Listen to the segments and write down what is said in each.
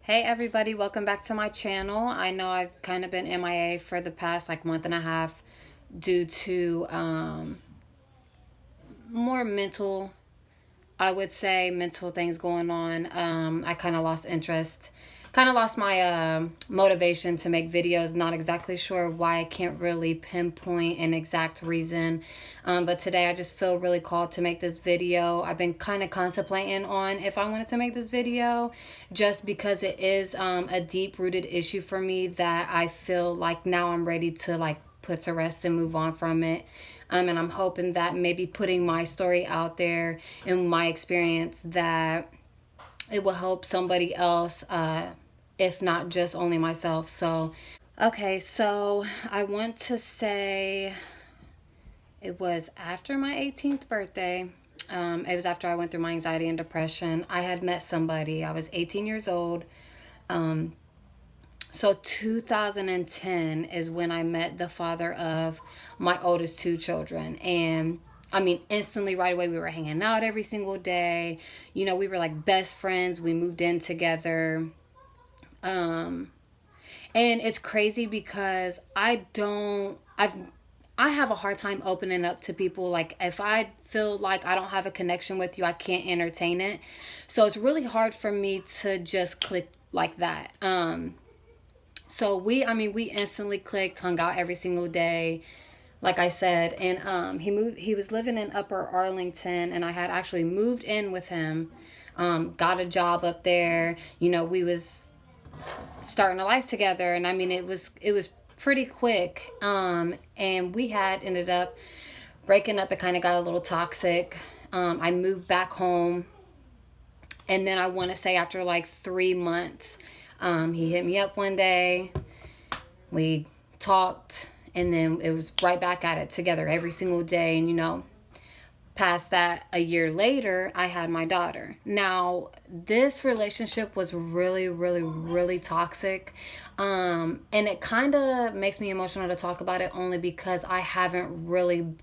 Hey everybody, welcome back to my channel. I know I've kind of been MIA for the past month and a half due to more mental, I would say mental things going on. I kind of lost interest, kind of lost my motivation to make videos. Not exactly sure why. I can't really pinpoint an exact reason. But today I just feel really called to make this video. I've been kind of contemplating on if I wanted to make this video just because it is a deep rooted issue for me that I feel like now I'm ready to put to rest and move on from it. And I'm hoping that maybe putting my story out there and my experience, that it will help somebody else, if not just only myself. So, okay, so I want to say it was after my 18th birthday. It was after I went through my anxiety and depression. I had met somebody. I was 18 years old. So 2010 is when I met the father of my oldest two children. And I mean, instantly right away, we were hanging out every single day. You know, we were like best friends. We moved in together. And it's crazy because I have a hard time opening up to people. Like if I feel like I don't have a connection with you, I can't entertain it. So it's really hard for me to just click like that. So we instantly clicked, hung out every single day, like I said. And he was living in Upper Arlington, and I had actually moved in with him, got a job up there. You know, we was starting a life together, and I mean it was pretty quick. And we had ended up breaking up. It kind of got a little toxic. I moved back home, and then I want to say after 3 months, he hit me up one day. We talked, and then it was right back at it together every single day. And, you know, past that, a year later, I had my daughter. Now, this relationship was really, really, really toxic. And it kind of makes me emotional to talk about it, only because I haven't really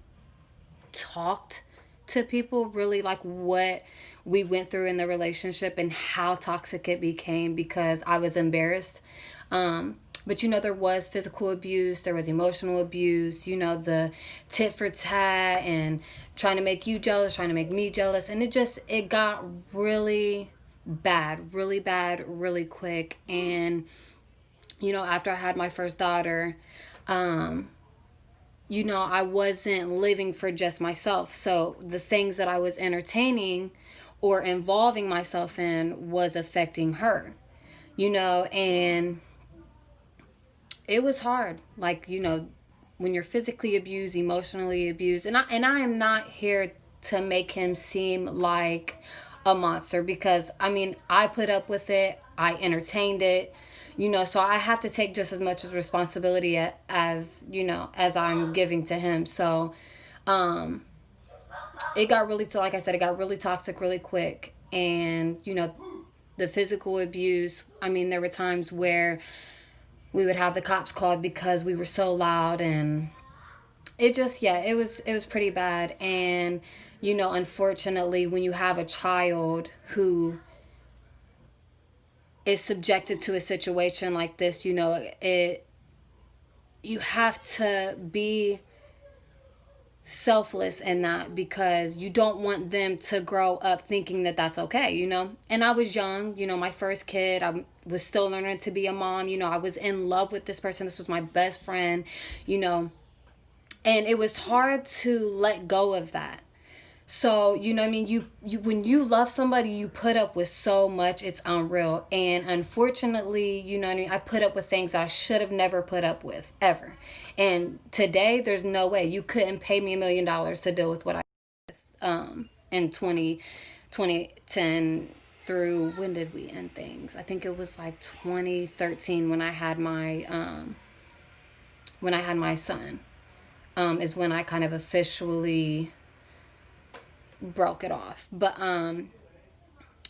talked to people really what we went through in the relationship and how toxic it became, because I was embarrassed. But you know, there was physical abuse, there was emotional abuse, you know, the tit for tat and trying to make you jealous, trying to make me jealous. And it got really bad, really quick. And, you know, after I had my first daughter, you know, I wasn't living for just myself. So the things that I was entertaining or involving myself in was affecting her, you know. And it was hard. You know, when you're physically abused, emotionally abused, and I am not here to make him seem like a monster, because I mean, I put up with it, I entertained it, you know. So I have to take just as much as responsibility as you know, as I'm giving to him. So it got really to like I said, it got really toxic really quick. And you know, the physical abuse, I mean, there were times where we would have the cops called because we were so loud. And it was pretty bad. And you know, unfortunately, when you have a child who is subjected to a situation like this, you know, you have to be selfless in that, because you don't want them to grow up thinking that that's okay, you know. And I was young, you know, my first kid, I was still learning to be a mom, you know. I was in love with this person, this was my best friend, you know. And it was hard to let go of that. So, you know what I mean? You when you love somebody, you put up with so much, it's unreal. And unfortunately, you know what I mean, I put up with things that I should have never put up with, ever. And today, there's no way. You couldn't pay me $1 million to deal with what I in 2010 through, when did we end things? I think it was 2013 when I had my son. Is when I kind of officially broke it off. But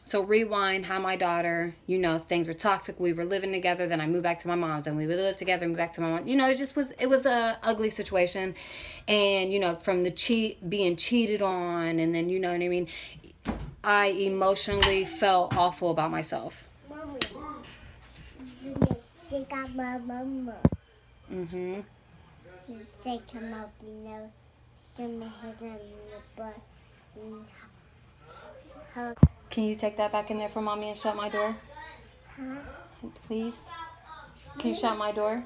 so rewind, had my daughter, you know, things were toxic, we were living together, then I moved back to my mom's, and we would live together, moved back to my mom. You know, it was a ugly situation. And you know, from the being cheated on, and then, you know what I mean, I emotionally felt awful about myself. She got my mama. Mm-hmm. She come up, show me her in the butt. And her, Can you take that back in there for mommy and shut my door? huh? Please? Can you shut my door?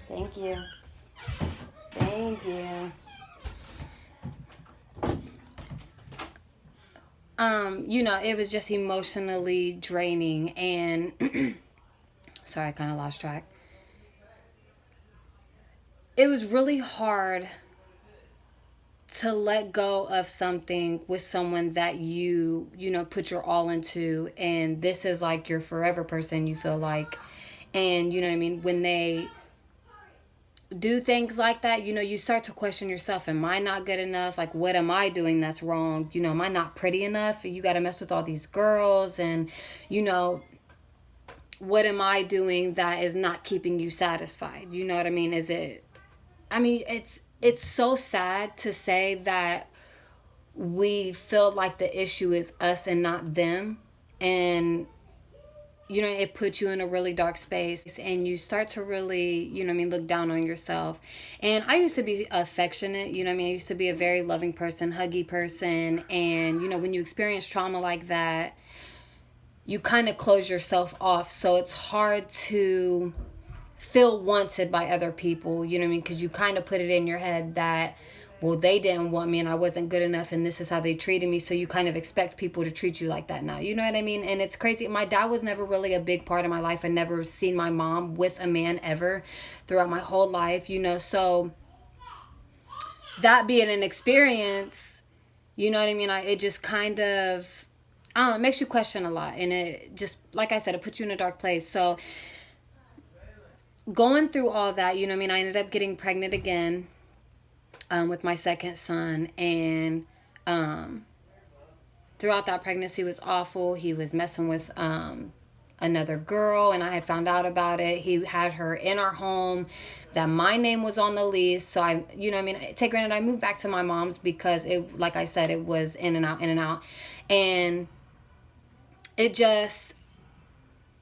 Thank you. Thank you. It was just emotionally draining and sorry, I kind of lost track. It was really hard to let go of something with someone that put your all into, and this is like your forever person, you feel like. And you know what I mean, when they do things like that, you start to question yourself. Am I not good enough? Like, what am I doing that's wrong? Am I not pretty enough? You got to mess with all these girls, and what am I doing that is not keeping you satisfied? You know what I mean? It's so sad to say that we feel like the issue is us and not them. And it puts you in a really dark space, and you start to really, look down on yourself. And I used to be affectionate, I used to be a very loving person, huggy person. And, when you experience trauma like that, you kind of close yourself off. So it's hard to feel wanted by other people, because you kind of put it in your head that, well, they didn't want me and I wasn't good enough and this is how they treated me. So you kind of expect people to treat you like that now. You know what I mean? And it's crazy. My dad was never really a big part of my life. I never seen my mom with a man ever throughout my whole life, So that being an experience, you know what I mean? It just kind of, I don't know, it makes you question a lot. And it just, like I said, it puts you in a dark place. So going through all that, I ended up getting pregnant again. With my second son, and throughout that pregnancy was awful. He was messing with another girl, and I had found out about it. He had her in our home, that my name was on the lease. So take granted, I moved back to my mom's because it, like I said, it was in and out, and it just,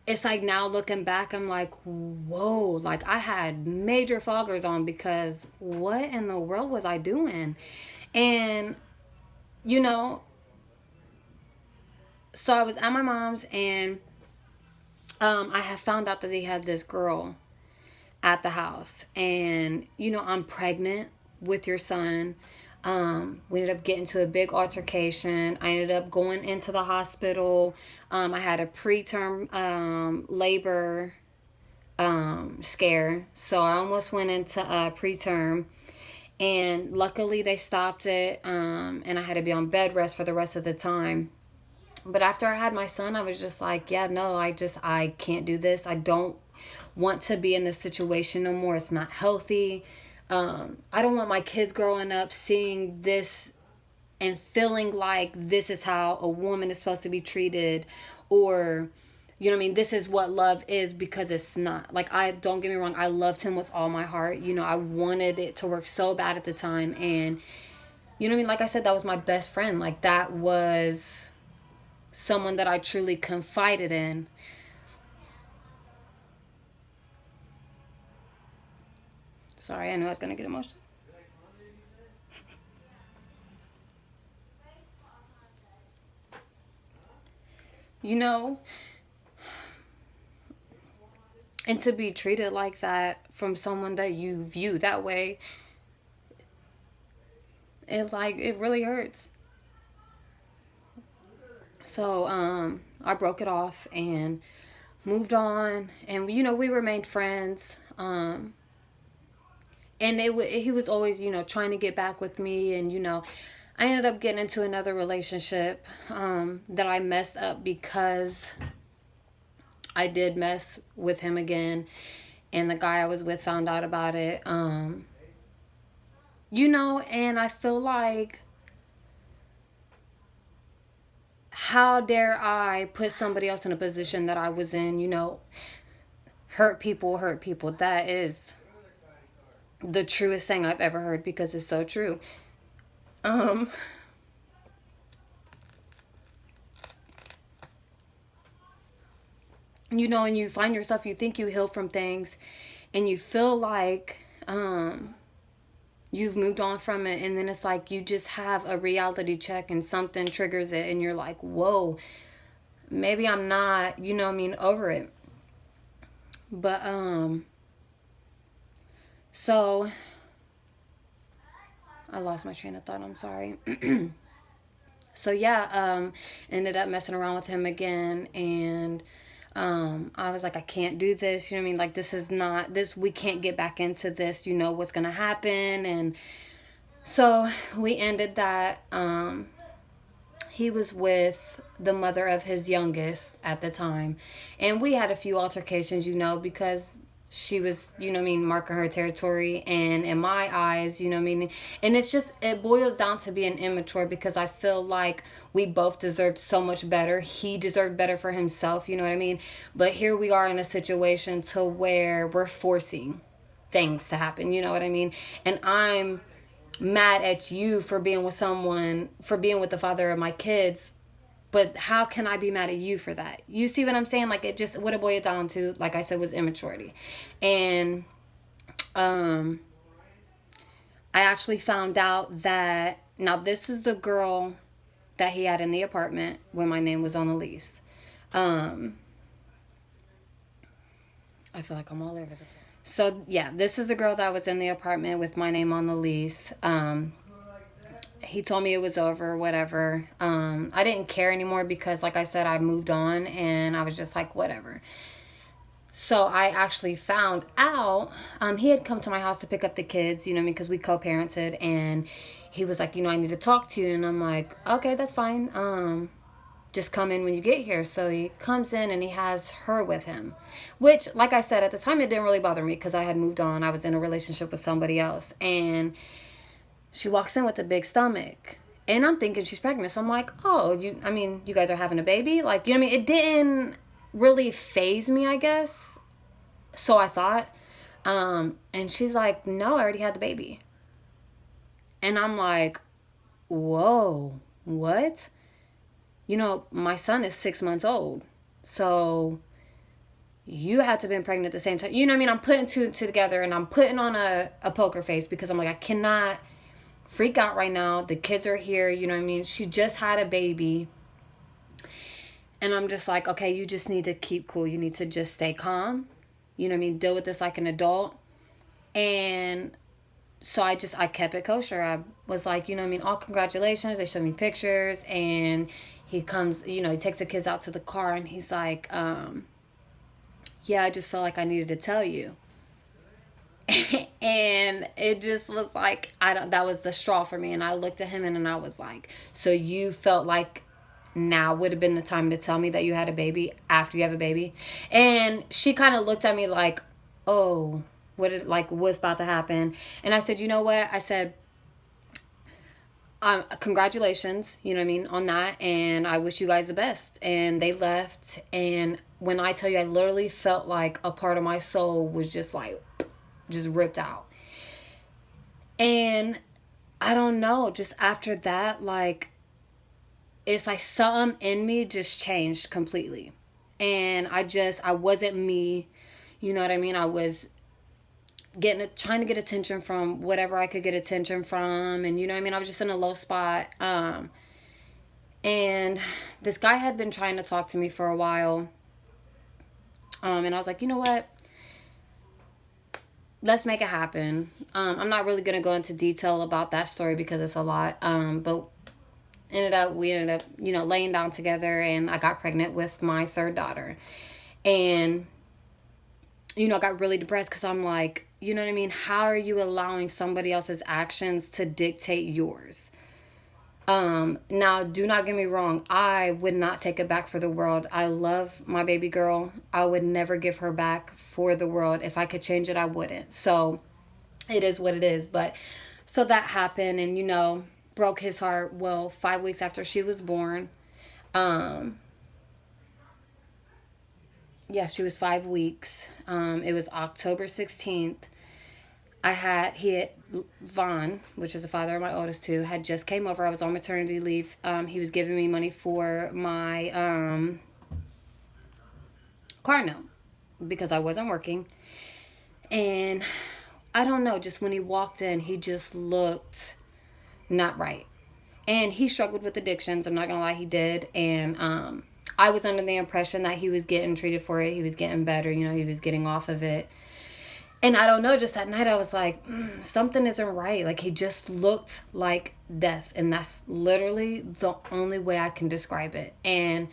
it's like now looking back, I'm like, whoa, like I had major foggers on, because what in the world was I doing? And, so I was at my mom's, and I had found out that they had this girl at the house. And, I'm pregnant with your son. We ended up getting to a big altercation. I ended up going into the hospital. I had a preterm labor scare. So I almost went into preterm. And luckily they stopped it. And I had to be on bed rest for the rest of the time. But after I had my son, I was just like, yeah, no, I can't do this. I don't want to be in this situation no more. It's not healthy. I don't want my kids growing up seeing this and feeling like this is how a woman is supposed to be treated, or, this is what love is, because it's not. Like, don't get me wrong, I loved him with all my heart. I wanted it to work so bad at the time. And, like I said, that was my best friend. Like, that was someone that I truly confided in. Sorry, I knew I was going to get emotional. And to be treated like that from someone that you view that way, it really hurts. So, I broke it off and moved on, and we remained friends. And he was always, trying to get back with me, and I ended up getting into another relationship that I messed up because I did mess with him again, and the guy I was with found out about it. And I feel like, how dare I put somebody else in a position that I was in? Hurt people hurt people. That is the truest thing I've ever heard, because it's so true. you know, and you find yourself, you think you heal from things, and you feel like you've moved on from it, and then it's like you just have a reality check and something triggers it, and you're like, whoa, maybe I'm not, you know what I mean, over it. But so I lost my train of thought, I'm sorry. So yeah, ended up messing around with him again, and I was like, I can't do this, you know what I mean? Like, this is not this, we can't get back into this, you know what's gonna happen. And so we ended that. He was with the mother of his youngest at the time, and we had a few altercations, you know, because she was, you know what I mean, marking her territory, and in my eyes, you know what I mean, and it's just, it boils down to being immature, because I feel like we both deserved so much better. He deserved better for himself, you know what I mean, but here we are in a situation to where we're forcing things to happen, you know what I mean, and I'm mad at you for being with someone, for being with the father of my kids, but how can I be mad at you for that? You see what I'm saying? Like, it just, what it boiled down to, like I said, was immaturity. And I actually found out that, now this is the girl that he had in the apartment when my name was on the lease. I feel like I'm all over the place. So yeah, this is the girl that was in the apartment with my name on the lease. He told me it was over, whatever. I didn't care anymore because, like I said, I moved on, and I was just like, whatever. So I actually found out, he had come to my house to pick up the kids, you know what I mean, because we co-parented, and he was like, you know, I need to talk to you. And I'm like, okay, that's fine. Just come in when you get here. So he comes in, and he has her with him, which, like I said, at the time it didn't really bother me because I had moved on. I was in a relationship with somebody else, and she walks in with a big stomach, and I'm thinking she's pregnant. So I'm like, oh, you guys are having a baby? Like, you know what I mean? It didn't really phase me, I guess. So I thought. And she's like, no, I already had the baby. And I'm like, whoa, what? You know, my son is 6 months old. So you had to have been pregnant at the same time. You know what I mean? I'm putting two and two together, and I'm putting on a poker face because I'm like, I cannot freak out right now. The kids are here, you know what I mean? She just had a baby. And I'm just like, okay, you just need to keep cool. You need to just stay calm. You know what I mean? Deal with this like an adult. And so I kept it kosher. I was like, you know what I mean? All congratulations. They showed me pictures, and he comes, you know, he takes the kids out to the car, and he's like, yeah, I just felt like I needed to tell you. And it just was like, that was the straw for me. And I looked at him, and I was like, so you felt like now would have been the time to tell me that you had a baby after you have a baby? And she kind of looked at me like, oh, what's about to happen? And I said, you know what? I said, congratulations, you know what I mean, on that, and I wish you guys the best. And they left, and when I tell you, I literally felt like a part of my soul was just like, just ripped out. And I don't know, just after that, like, it's like something in me just changed completely. And I wasn't me, you know what I mean? I was trying to get attention from whatever I could get attention from, and you know what I mean, I was just in a low spot. And this guy had been trying to talk to me for a while, and I was like, you know what, let's make it happen. I'm not really gonna go into detail about that story because it's a lot, but we ended up, you know, laying down together, and I got pregnant with my third daughter. And you know, I got really depressed because I'm like, you know what I mean? How are you allowing somebody else's actions to dictate yours? Now, do not get me wrong. I would not take it back for the world. I love my baby girl. I would never give her back for the world. If I could change it, I wouldn't. So it is what it is. But so that happened, and, you know, broke his heart. Well, 5 weeks after she was born, yeah, she was 5 weeks. It was October 16th. Vaughn, which is the father of my oldest two, had just came over. I was on maternity leave. He was giving me money for my car note because I wasn't working. And I don't know, just when he walked in, he just looked not right. And he struggled with addictions. I'm not going to lie, he did. And I was under the impression that he was getting treated for it. He was getting better. You know, he was getting off of it. And I don't know, just that night I was like, something isn't right. Like, he just looked like death. And that's literally the only way I can describe it. And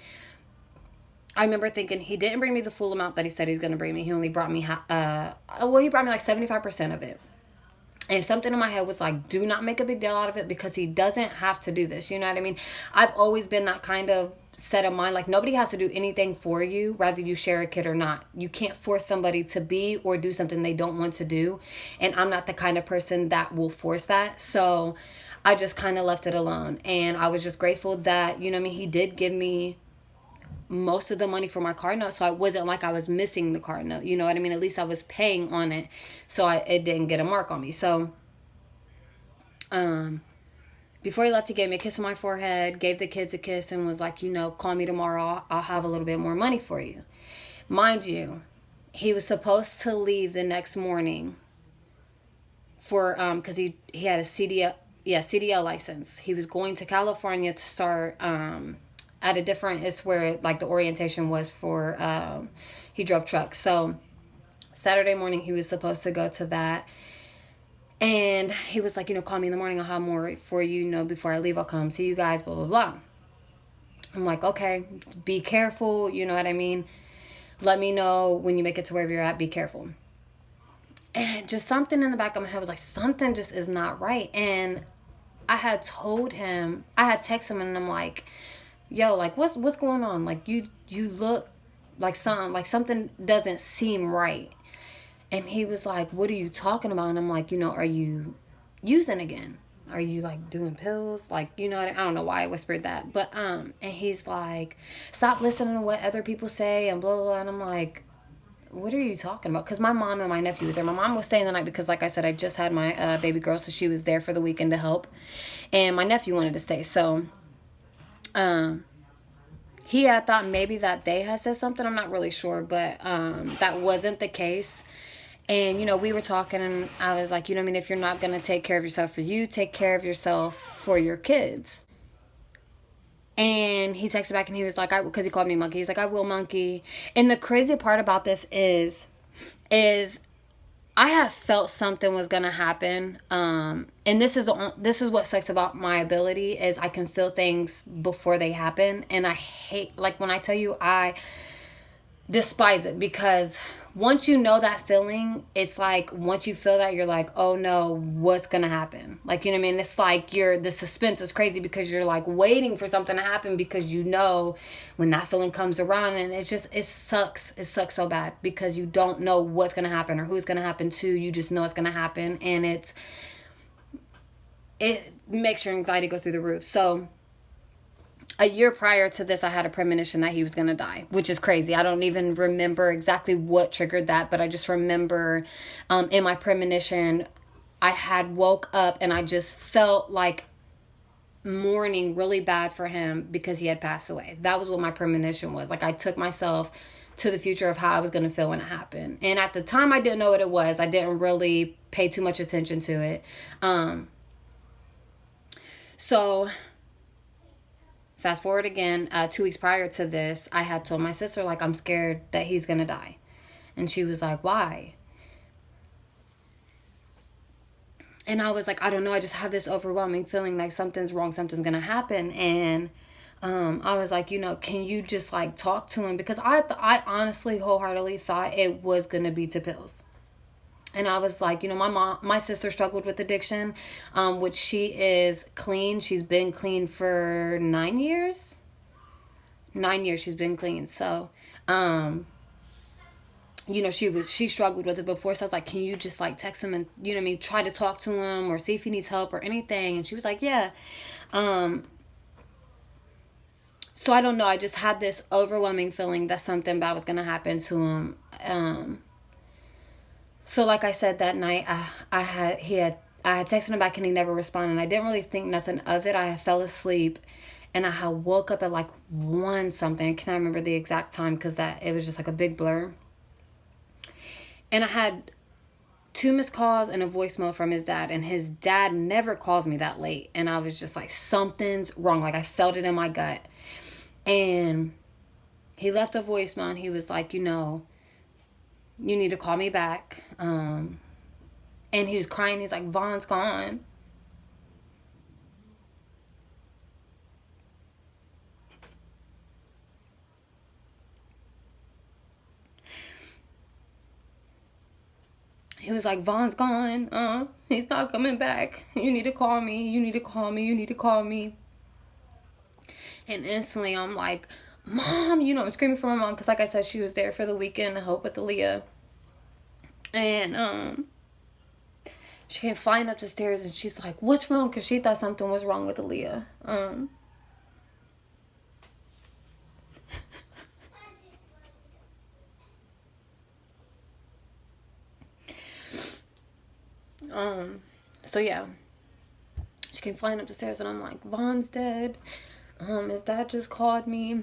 I remember thinking, he didn't bring me the full amount that he said he was going to bring me. He only brought me, he brought me like 75% of it. And something in my head was like, do not make a big deal out of it because he doesn't have to do this. You know what I mean? I've always been that kind of set of mind. Like, nobody has to do anything for you, whether you share a kid or not. You can't force somebody to be or do something they don't want to do. And I'm not the kind of person that will force that. So I just kind of left it alone. And I was just grateful that, you know what I mean, he did give me most of the money for my car note, so it wasn't like I was missing the car note. You know what I mean? At least I was paying on it, so it didn't get a mark on me. So before he left, he gave me a kiss on my forehead, gave the kids a kiss, and was like, you know, call me tomorrow, I'll have a little bit more money for you. Mind you, he was supposed to leave the next morning for because he had a CDL license. He was going to California to start at a different, it's where like the orientation was for, he drove trucks. So Saturday morning he was supposed to go to that. And he was like, you know, call me in the morning, I'll have more for you, you know, before I leave, I'll come see you guys, blah, blah, blah. I'm like, okay, be careful, you know what I mean? Let me know when you make it to wherever you're at, be careful. And just something in the back of my head was like, something just is not right. And I had told him, I had texted him, and I'm like, yo, like, what's going on? Like, you look like something doesn't seem right. And he was like, what are you talking about? And I'm like, you know, are you using again? Are you like doing pills? Like, you know, I don't know why I whispered that. But, and he's like, stop listening to what other people say and blah, blah, blah. And I'm like, what are you talking about? Because my mom and my nephew was there. My mom was staying the night because, like I said, I just had my baby girl. So she was there for the weekend to help. And my nephew wanted to stay. So, he had thought maybe that they had said something. I'm not really sure, but that wasn't the case. And, you know, we were talking, and I was like, you know what I mean? If you're not going to take care of yourself for you, take care of yourself for your kids. And he texted back, and he was like, because he called me monkey. He's like, I will, monkey. And the crazy part about this is I have felt something was gonna happen, and this is what sucks about my ability is I can feel things before they happen, and I hate, like, when I tell you, I despise it, because once you know that feeling, it's like once you feel that, you're like, oh no, what's gonna happen? Like, you know what I mean? It's like the suspense is crazy because you're like waiting for something to happen, because you know when that feeling comes around, and it sucks so bad because you don't know what's gonna happen or who's gonna happen to. You just know it's gonna happen, and it makes your anxiety go through the roof. So a year prior to this, I had a premonition that he was going to die, which is crazy. I don't even remember exactly what triggered that, but I just remember in my premonition, I had woke up and I just felt like mourning really bad for him because he had passed away. That was what my premonition was. Like, I took myself to the future of how I was going to feel when it happened. And at the time, I didn't know what it was. I didn't really pay too much attention to it. So fast forward again, 2 weeks prior to this, I had told my sister, like, I'm scared that he's going to die. And she was like, why? And I was like, I don't know. I just have this overwhelming feeling like something's wrong. Something's going to happen. And I was like, you know, can you just like talk to him? Because I honestly, wholeheartedly thought it was going to be to pills. And I was like, you know, my sister struggled with addiction, which she is clean. She's been clean for 9 years. 9 years she's been clean. So, you know, she struggled with it before. So I was like, can you just like text him and, you know what I mean, try to talk to him or see if he needs help or anything? And she was like, yeah. So I don't know. I just had this overwhelming feeling that something bad was going to happen to him. So like I said, that night, I had texted him back and he never responded. I didn't really think nothing of it. I fell asleep And I had woke up at like 1 something. I can't remember the exact time because that it was just like a big blur. And I had 2 missed calls and a voicemail from his dad. And his dad never calls me that late. And I was just like, something's wrong. Like I felt it in my gut. And he left a voicemail and he was like, you know, you need to call me back. And he was crying. He's like, Vaughn's gone. He was like, Vaughn's gone. He's not coming back. You need to call me. You need to call me. You need to call me. And instantly I'm like, Mom, you know, I'm screaming for my mom. Because like I said, she was there for the weekend to help with Aaliyah. And she came flying up the stairs and she's like, what's wrong? Because she thought something was wrong with Aaliyah. So yeah, she came flying up the stairs and I'm like, Vaughn's dead. His dad just called me.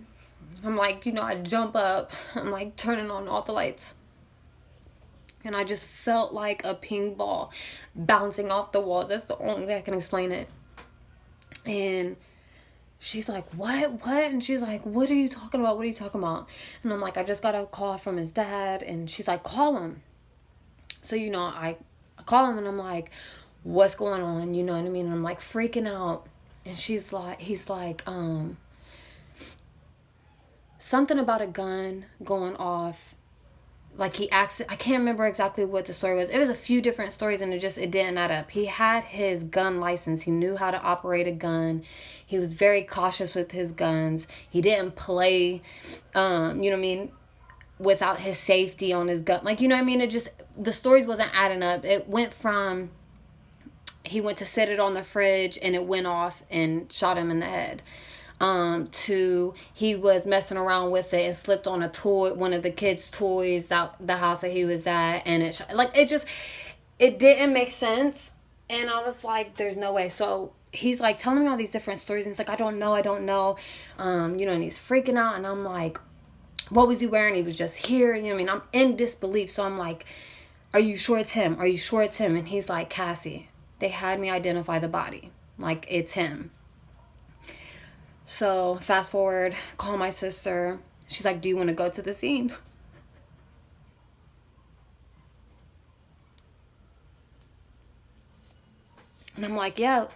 I'm like, you know, I jump up. I'm like turning on all the lights. And I just felt like a ping ball bouncing off the walls. That's the only way I can explain it. And she's like, what? And she's like, what are you talking about? What are you talking about? And I'm like, I just got a call from his dad. And she's like, call him. So, you know, I call him and I'm like, what's going on? You know what I mean? And I'm like freaking out. And he's like, something about a gun going off. Like he acts, I can't remember exactly what the story was. It was a few different stories and it didn't add up. He had his gun license. He knew how to operate a gun. He was very cautious with his guns. He didn't play, you know what I mean, without his safety on his gun. Like, you know what I mean? The stories wasn't adding up. It went from, he went to set it on the fridge and it went off and shot him in the head. To he was messing around with it and slipped on a toy, one of the kids' toys out the house that he was at, and it didn't make sense. And I was like, there's no way. So he's like telling me all these different stories and he's like, I don't know. You know, and he's freaking out and I'm like, what was he wearing? He was just here. You know what I mean? I'm in disbelief. So I'm like, are you sure it's him? Are you sure it's him? And he's like, Cassie, they had me identify the body. Like, it's him. So fast forward, call my sister. She's like, do you want to go to the scene? And I'm like, yeah,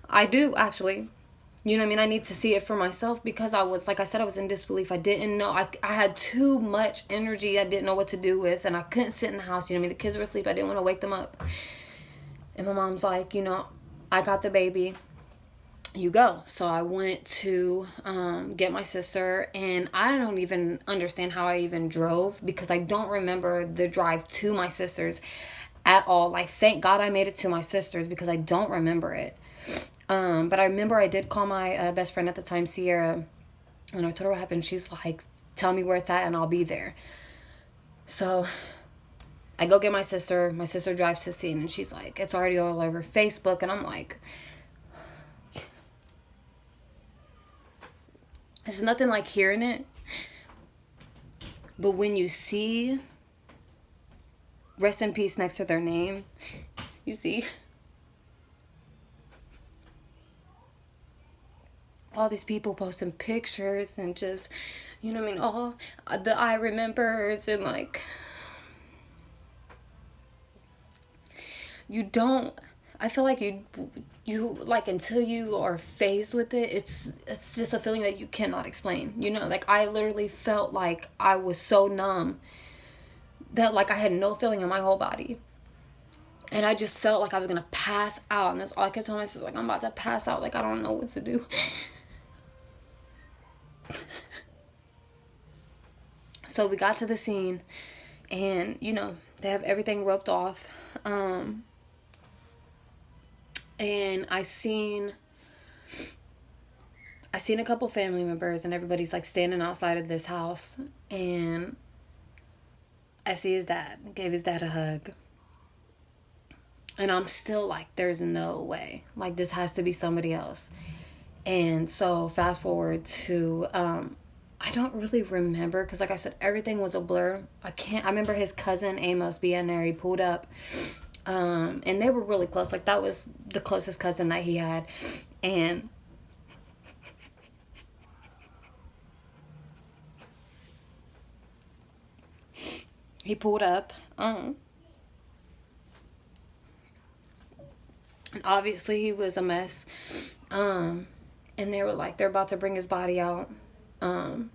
I do actually. You know what I mean? I need to see it for myself because I was, like I said, I was in disbelief. I didn't know. I had too much energy I didn't know what to do with. And I couldn't sit in the house. You know what I mean? The kids were asleep. I didn't want to wake them up. And my mom's like, you know, I got the baby. You go. So I went to get my sister. And I don't even understand how I even drove because I don't remember the drive to my sister's at all. Like, thank God I made it to my sister's because I don't remember it. But I remember I did call my best friend at the time, Sierra, and I told her what happened. She's like, tell me where it's at and I'll be there. So I go get my sister. My sister drives to the scene and she's like, it's already all over Facebook. And I'm like, it's nothing like hearing it. But when you see rest in peace next to their name, you see all these people posting pictures and just, you know what I mean, all the I remembers and like, you don't, I feel like you like until you are faced with it, it's just a feeling that you cannot explain. You know, like I literally felt like I was so numb that like I had no feeling in my whole body. And I just felt like I was gonna pass out. And that's all I kept telling myself, like, I'm about to pass out, like I don't know what to do. So we got to the scene and, you know, they have everything roped off. And I seen a couple family members and everybody's like standing outside of this house. And I see his dad, gave his dad a hug. And I'm still like, there's no way. Like, this has to be somebody else. And so fast forward to I don't really remember because, like I said, everything was a blur. I remember his cousin Amos being there. He pulled up, and they were really close. Like, that was the closest cousin that he had. And he pulled up. And obviously he was a mess. And they were like, they're about to bring his body out. And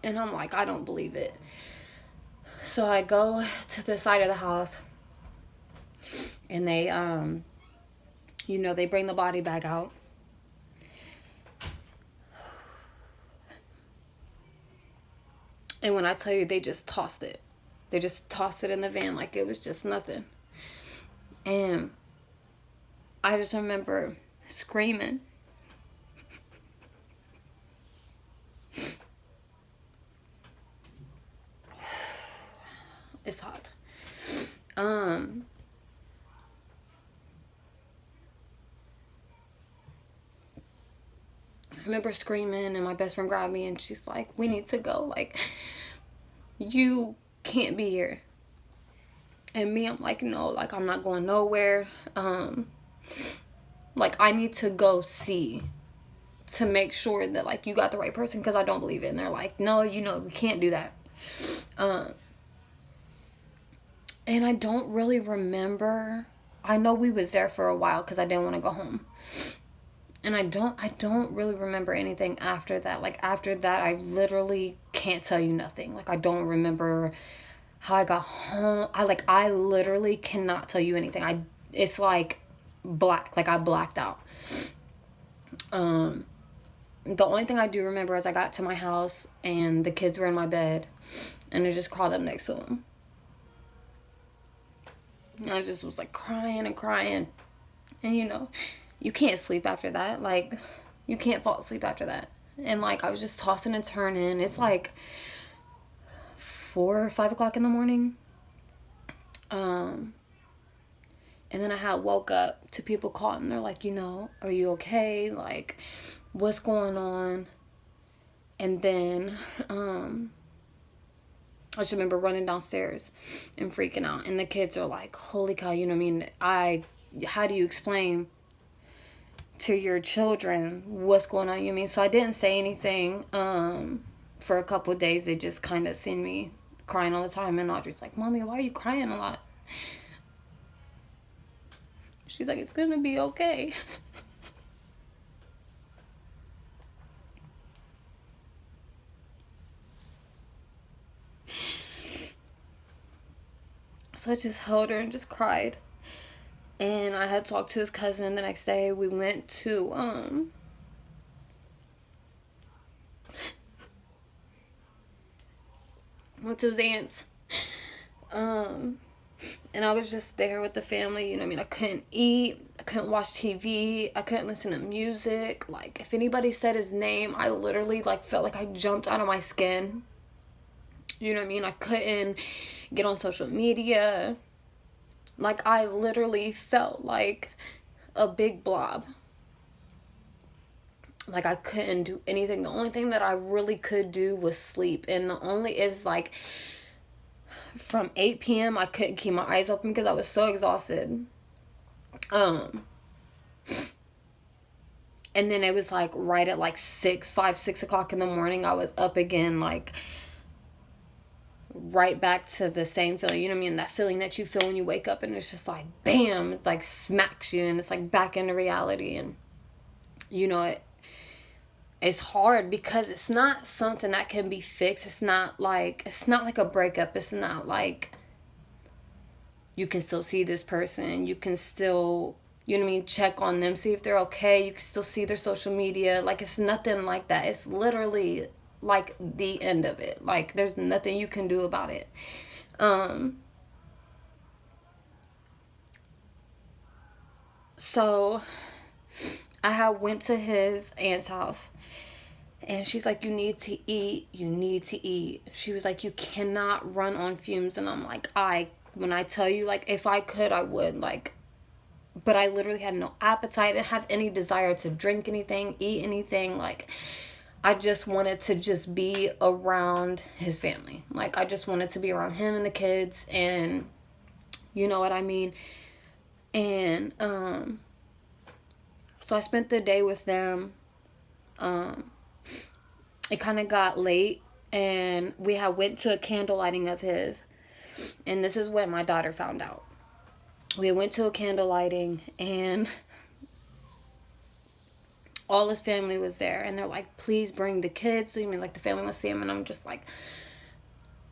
I'm like, I don't believe it. So I go to the side of the house, and they, they bring the body back out. And when I tell you, they just tossed it. They just tossed it in the van like it was just nothing. And I just remember screaming. It's hot. I remember screaming, and my best friend grabbed me, and she's like, we need to go. Like, you can't be here. And me, I'm like, no, like, I'm not going nowhere. Like, I need to go see to make sure that, like, you got the right person, because I don't believe it. And they're like, no, we can't do that. And I don't really remember. I know we was there for a while because I didn't want to go home. And I don't really remember anything after that. Like, after that, I literally can't tell you nothing. Like, I don't remember how I got home. I literally cannot tell you anything. It's like black. Like, I blacked out. The only thing I do remember is I got to my house and the kids were in my bed, and I just crawled up next to them. And I just was like crying and crying. And you can't sleep after that. Like, you can't fall asleep after that. And like, I was just tossing and turning. It's like 4 or 5 o'clock in the morning. And then I had woke up to people calling. And they're like, are you okay? Like, what's going on? And then I just remember running downstairs and freaking out. And the kids are like, holy cow, how do you explain to your children what's going on? So I didn't say anything for a couple of days. They just kind of seen me crying all the time. And Audrey's like, Mommy, why are you crying a lot? She's like, it's going to be okay. So I just held her and just cried. And I had talked to his cousin the next day. We went to his aunt's. And I was just there with the family. I couldn't eat. I couldn't watch TV. I couldn't listen to music. Like, if anybody said his name, I literally felt like I jumped out of my skin. I couldn't get on social media. Like, I literally felt like a big blob. Like, I couldn't do anything. The only thing that I really could do was sleep. And it was like from 8 p.m. I couldn't keep my eyes open because I was so exhausted. And then it was like right at like 6 o'clock in the morning, I was up again, like right back to the same feeling. That feeling that you feel when you wake up and it's just like bam, it's like smacks you and it's like back into reality. And it's hard because it's not something that can be fixed. It's not like a breakup. It's not like you can still see this person. You can still, check on them, see if they're okay. You can still see their social media. Like, it's nothing like that. It's literally like the end of it. Like, there's nothing you can do about it. So I went to his aunt's house. And she's like, you need to eat. She was like, you cannot run on fumes. And I'm like, when I tell you, like, if I could, I would, like, but I literally had no appetite. I didn't have any desire to drink anything, eat anything. Like, I just wanted to just be around his family. Like, I just wanted to be around him and the kids, and you know what I mean? And so I spent the day with them. It kind of got late, and we had went to a candle lighting of his. And this is when my daughter found out. We went to a candle lighting, and all his family was there, and they're like, please bring the kids. So you mean like the family wants to see him? And I'm just like,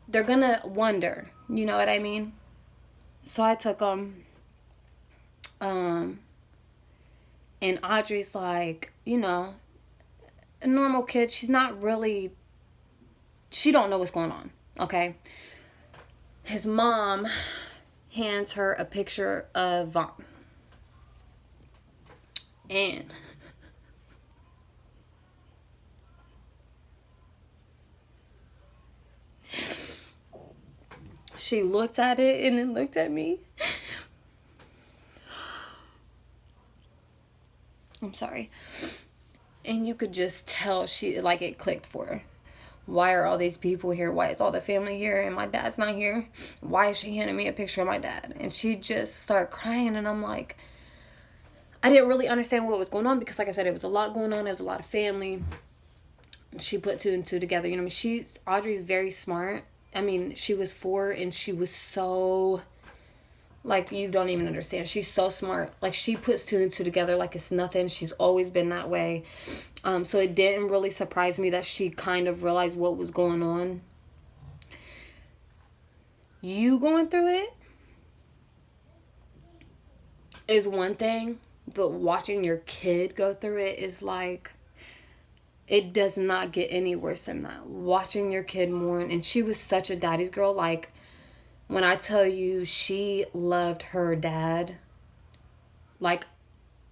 they're gonna wonder, you know what I mean? So I took them, and Audrey's like, you know, a normal kid. She don't know what's going on, okay? His mom hands her a picture of Vaughn, and she looked at it and then looked at me. I'm sorry. And you could just tell it clicked for her. Why are all these people here? Why is all the family here and my dad's not here? Why is she handing me a picture of my dad? And she just started crying, and I'm like, I didn't really understand what was going on because, like I said, it was a lot going on. There was a lot of family. She put two and two together. You know, Audrey's very smart. I mean, she was 4, and she was so, like, you don't even understand. She's so smart. Like, she puts two and two together like it's nothing. She's always been that way. So it didn't really surprise me that she kind of realized what was going on. You going through it is one thing, but watching your kid go through it is like, it does not get any worse than that. Watching your kid mourn, and she was such a daddy's girl. Like, when I tell you she loved her dad, like,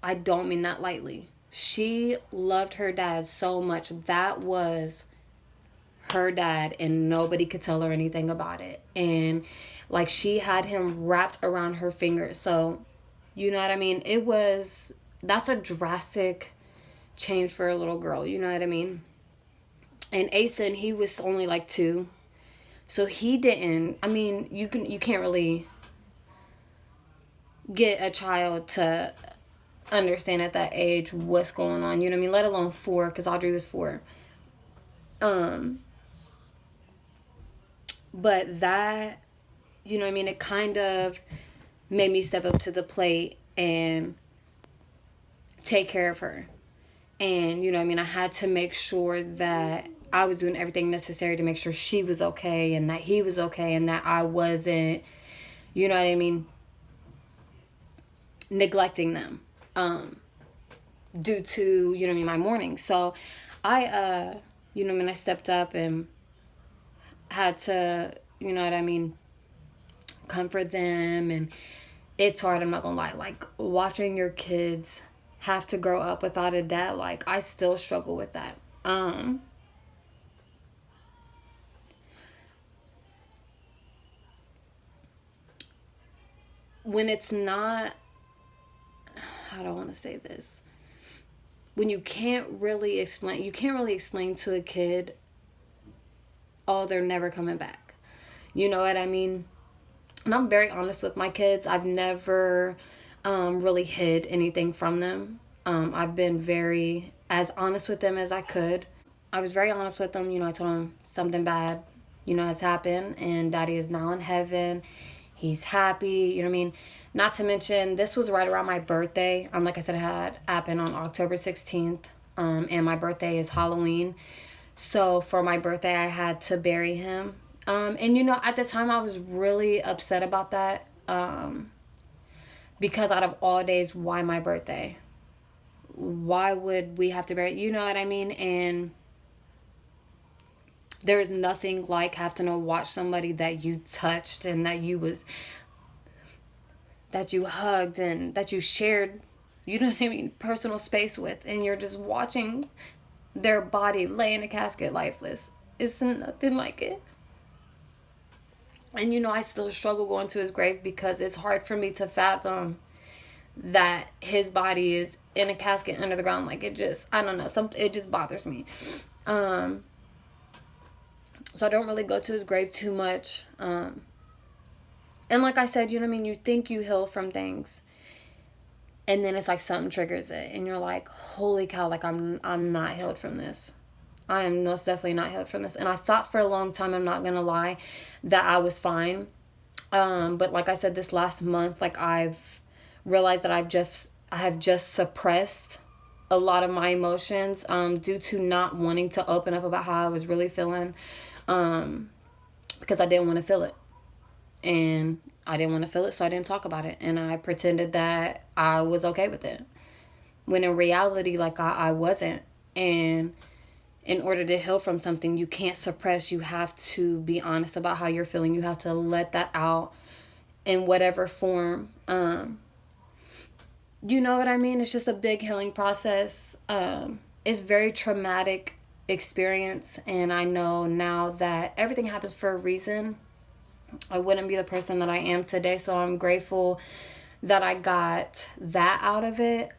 I don't mean that lightly. She loved her dad so much. That was her dad, and nobody could tell her anything about it. And, like, she had him wrapped around her finger. So, you know what I mean? That's a drastic change for a little girl. You know what I mean? And Asen, he was only like 2. So he didn't, I mean, you can't really get a child to understand at that age what's going on, you know what I mean? Let alone 4, because Audrey was 4. But that, you know what I mean, it kind of made me step up to the plate and take care of her. And, you know what I mean, I had to make sure that I was doing everything necessary to make sure she was okay and that he was okay and that I wasn't, you know what I mean, neglecting them due to, you know what I mean, my mourning. So I, you know what I mean, I stepped up and had to, you know what I mean, comfort them. And it's hard, I'm not gonna lie. Like, watching your kids have to grow up without a dad, like, I still struggle with that. When it's not, how do I want to say this? When you can't really explain to a kid, oh, they're never coming back. You know what I mean? And I'm very honest with my kids. I've never really hid anything from them. I've been very as honest with them as I could. I was very honest with them. You know, I told them something bad, you know, has happened, and Daddy is now in heaven. He's happy, you know what I mean? Not to mention, this was right around my birthday. Like I said, it had happened on October 16th, and my birthday is Halloween. So for my birthday, I had to bury him. And, you know, at the time, I was really upset about that. Because out of all days, why my birthday? Why would we have to bury, you know what I mean? And there's nothing like having to watch somebody that you touched and that you hugged and that you shared, you know what I mean, personal space with, and you're just watching their body lay in a casket lifeless. It's nothing like it. And, you know, I still struggle going to his grave because it's hard for me to fathom that his body is in a casket under the ground. Like, it just, I don't know, it just bothers me. So I don't really go to his grave too much. And like I said, you know what I mean, you think you heal from things, and then it's like something triggers it, and you're like, holy cow, like I'm not healed from this. I am most definitely not healed from this. And I thought for a long time, I'm not gonna lie, that I was fine. But like I said, this last month, like, I've realized that I have just suppressed a lot of my emotions, due to not wanting to open up about how I was really feeling, because I didn't want to feel it. And I didn't want to feel it, so I didn't talk about it. And I pretended that I was okay with it, when in reality, like, I wasn't. And in order to heal from something, you can't suppress. You have to be honest about how you're feeling. You have to let that out in whatever form. You know what I mean? It's just a big healing process. It's very traumatic experience, and I know now that everything happens for a reason. I wouldn't be the person that I am today, so I'm grateful that I got that out of it.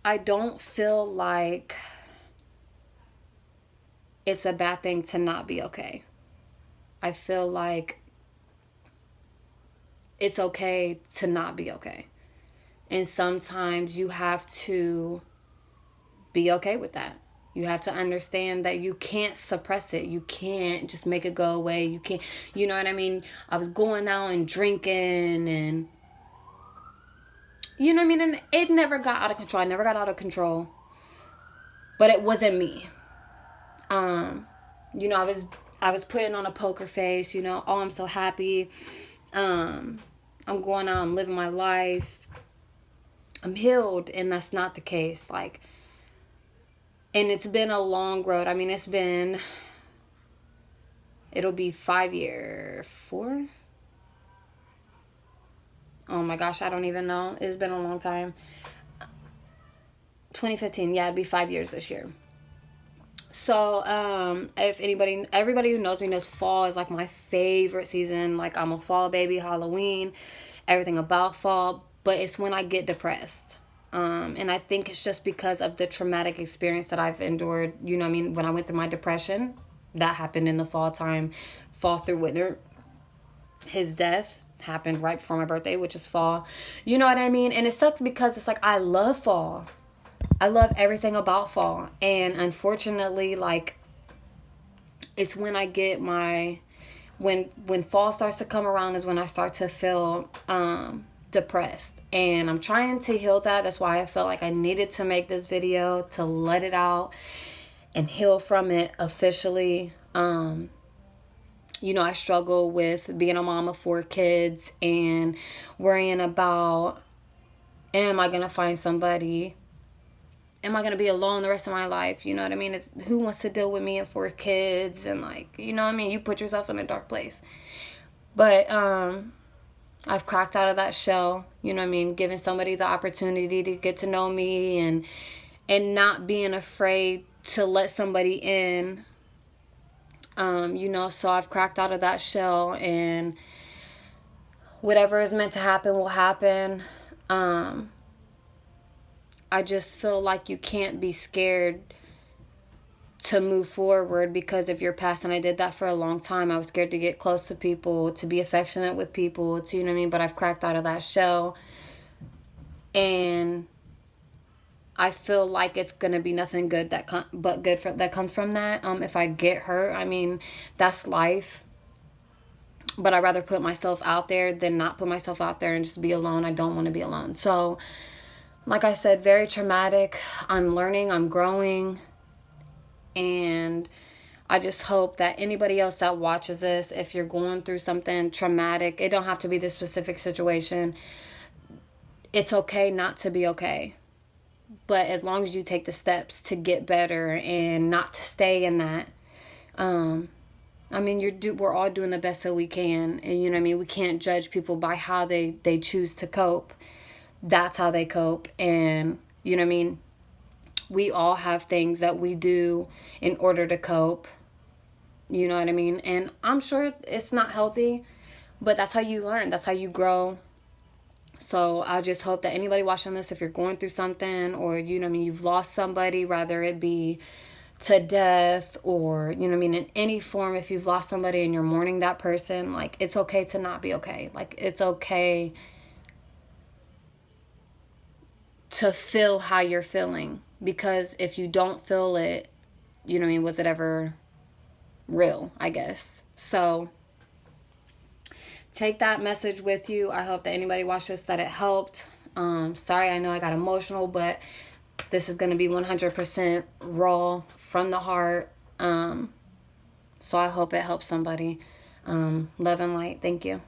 I don't feel like it's a bad thing to not be okay. I feel like it's okay to not be okay. And sometimes you have to be okay with that. You have to understand that you can't suppress it. You can't just make it go away. You can't, you know what I mean? I was going out and drinking, and you know what I mean? And it never got out of control. I never got out of control. But it wasn't me. You know, I was putting on a poker face, you know, oh, I'm so happy. I'm going out, I'm living my life. I'm healed, and that's not the case. Like, and it's been a long road. I mean, it'll be 4? Oh my gosh, I don't even know. It's been a long time. 2015, yeah, it'd be 5 years this year. So, if everybody who knows me knows fall is like my favorite season. Like, I'm a fall baby, Halloween, everything about fall. But it's when I get depressed. And I think it's just because of the traumatic experience that I've endured. You know what I mean? When I went through my depression, that happened in the fall time, fall through winter. His death happened right before my birthday, which is fall. You know what I mean? And it sucks because it's like, I love fall. I love everything about fall. And unfortunately, like, it's when I get when fall starts to come around is when I start to feel depressed. And I'm trying to heal that. That's why I felt like I needed to make this video, to let it out and heal from it officially. You know, I struggle with being a mom of 4 kids and worrying about, am I going to find somebody? Am I going to be alone the rest of my life? You know what I mean? Who wants to deal with me and 4 kids? And, like, you know what I mean? You put yourself in a dark place. But I've cracked out of that shell, you know what I mean? Giving somebody the opportunity to get to know me, and not being afraid to let somebody in. You know, so I've cracked out of that shell, and whatever is meant to happen will happen. I just feel like you can't be scared to move forward because of your past. And I did that for a long time. I was scared to get close to people, to be affectionate with people, to, you know what I mean? But I've cracked out of that shell. And I feel like it's going to be nothing good that comes from that. If I get hurt, I mean, that's life. But I'd rather put myself out there than not put myself out there and just be alone. I don't want to be alone. So, like I said, very traumatic. I'm learning, I'm growing, and I just hope that anybody else that watches this, if you're going through something traumatic, it don't have to be this specific situation. It's okay not to be okay. But as long as you take the steps to get better and not to stay in that, I mean, we're all doing the best that we can. And, you know what I mean? We can't judge people by how they choose to cope. That's how they cope. And, you know what I mean? We all have things that we do in order to cope. You know what I mean? And I'm sure it's not healthy, But that's how you learn. That's how you grow. So I just hope that anybody watching this, if you're going through something, or, you know what I mean, you've lost somebody, rather it be to death, or, you know what I mean, in any form, if you've lost somebody and you're mourning that person, like, it's okay to not be okay. Like, it's okay to feel how you're feeling, because if you don't feel it, you know what I mean, was it ever real, I guess. So take that message with you. I hope that anybody watched this, that it helped. Sorry, I know I got emotional, but this is going to be 100% raw from the heart. So I hope it helps somebody. Love and light. Thank you.